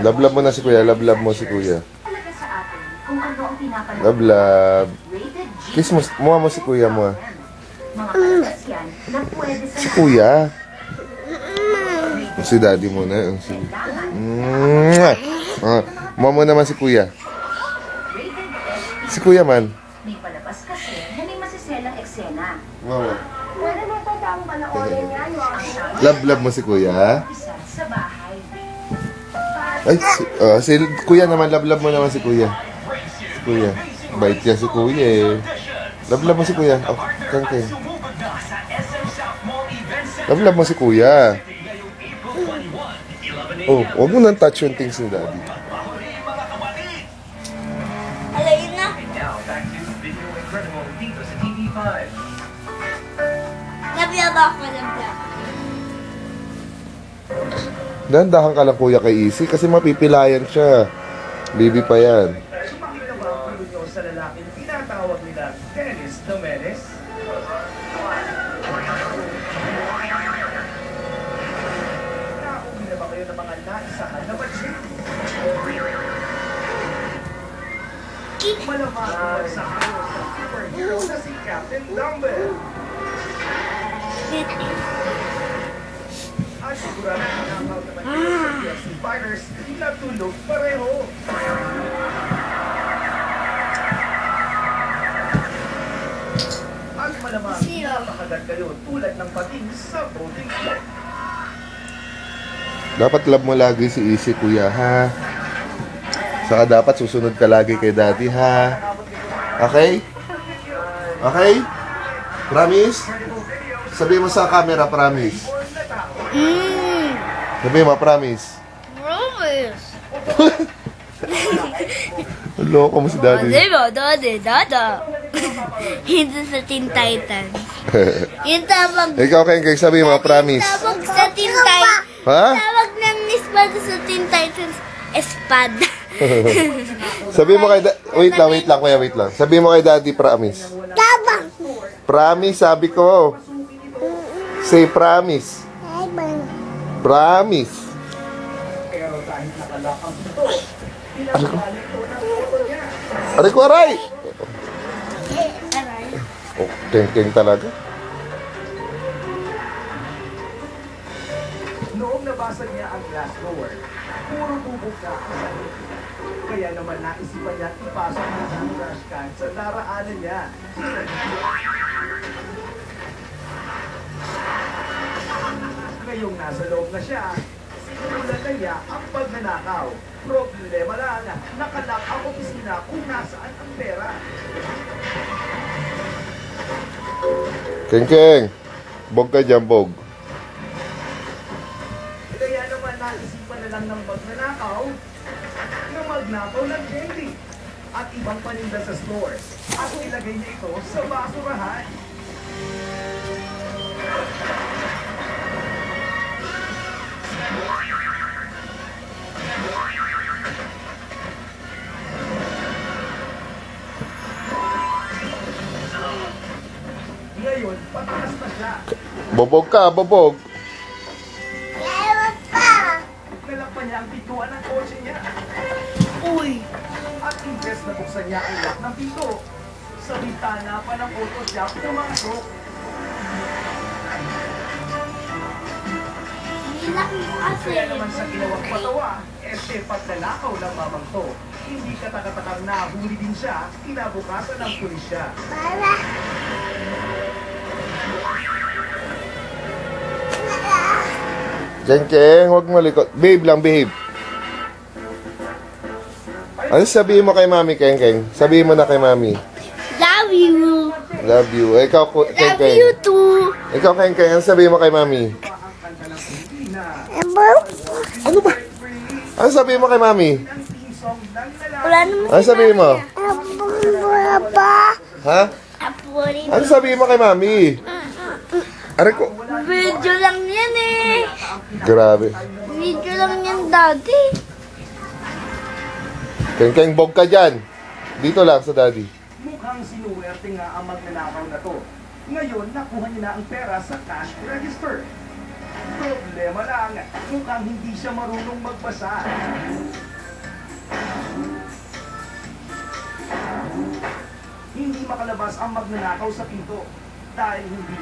Love mo na si kuya. Love mo si kuya. Love. Kiss mo. Muha mo si kuya mo. Si kuya. Si daddy mo na. Muha mo naman si kuya. Si kuya man. May palabas kasi na may masiselang eksena. Mama. Pwede mo ito tamang panoorin yan. Love mo si kuya. Isa sa bahay. Ay, si kuya naman. Love mo naman si kuya. Si kuya. Bait yan si kuya eh. Love mo si kuya. Oh, kangkeng. Love mo si kuya. Oh, huwag mo nang touch yung things ni daddy. Alayin na. Nabiyaba ako ng black. Dahan-dahan ka lang kuya kay Easy kasi mapipilayan siya. Baby pa yan. Sumakita ba ang ulo nyo sa lalaking tinatawag nila Dennis the Menace? Nakauwi na ba kayo ng mga naisahan na budget? Malamang bumagsak kayo sa superhero na si Captain Dumbbell. At sigurado nakakaw naman kayo sa PFC Fighters na tulog pareho. At malamang napakagat kayo tulad ng pating sa voting booth. Dapat love mo lagi si Easy kuya ha. Saka dapat susunod ka lagi kay daddy ha. Okay? Okay? Promise? Sabihin mo sa camera, promise. Sabihin mo, promise. Promise. Loko mo si daddy. Dada. Hindi sa Teen Titans. Yung tabag. Ikaw kay sabihin mo, promise. Tabag sa Teen Titans. Ha? Tawag ng espada sa Teen Titans. Espada. Sabihin mo kay wait lang, kuya, wait lang. Sabihin mo kay daddy, promise. Tabag. Promise, sabi ko. Say promise. Promise. Pero kahit nakalak ang ito, Aray ko, aray! Oh, keng talaga. noong nabasa niya ang Glassdoor, puro bubog na ang salit. Kaya naman naisipan niya ipasok niya ang trash can sa daraanan niya. Ngayong nasa loob na siya, sinulan na niya ang pagnanakaw. Problema lang, nakalak ang opisina kung nasaan ang pera. Keng, bog ka dyan, bog. Kaya naman naisipan na lang ng magnanakaw na magnakaw ng candy at ibang paninda sa store at ilagay niya ito sa basurahan. Ngayon, pataas na siya. Bobog ka, bobog. Nalakpan niya ang pintuan ng kotse niya. Uy. At imbes na buksan niya ang lock ng pinto, sa bintana pa ng auto shop pumasok. Kaya naman sa ginawang patawa, paglalakaw ng mamang to. Hindi katakatakang nahuli din siya, kinabukasan ng pulisya. Keng, huwag malikot. Babe lang, babe. Ano sabihin mo kay mami, Keng? Sabihin mo na kay mami. Love you. Love you. Ikaw, Keng. Love you too. Ikaw, Keng, ano sabihin mo kay mami? Ano ba? Ano sabihin mo kay mami? Wala naman Ano sabihin mo? Ha? Apurin. Ano sabihin mo kay mami? Aray ko. Video lang yan eh. Grabe. Video lang yan dati. Keng, bog ka dyan. Dito lang sa daddy. Mukhang sinuwerte nga ang magnanakaw na to. Ngayon, nakuha niya na ang pera sa cash register. problema lang, mukhang hindi siya marunong magbasa. Hindi makalabas ang magnanakaw sa pinto dahil hindi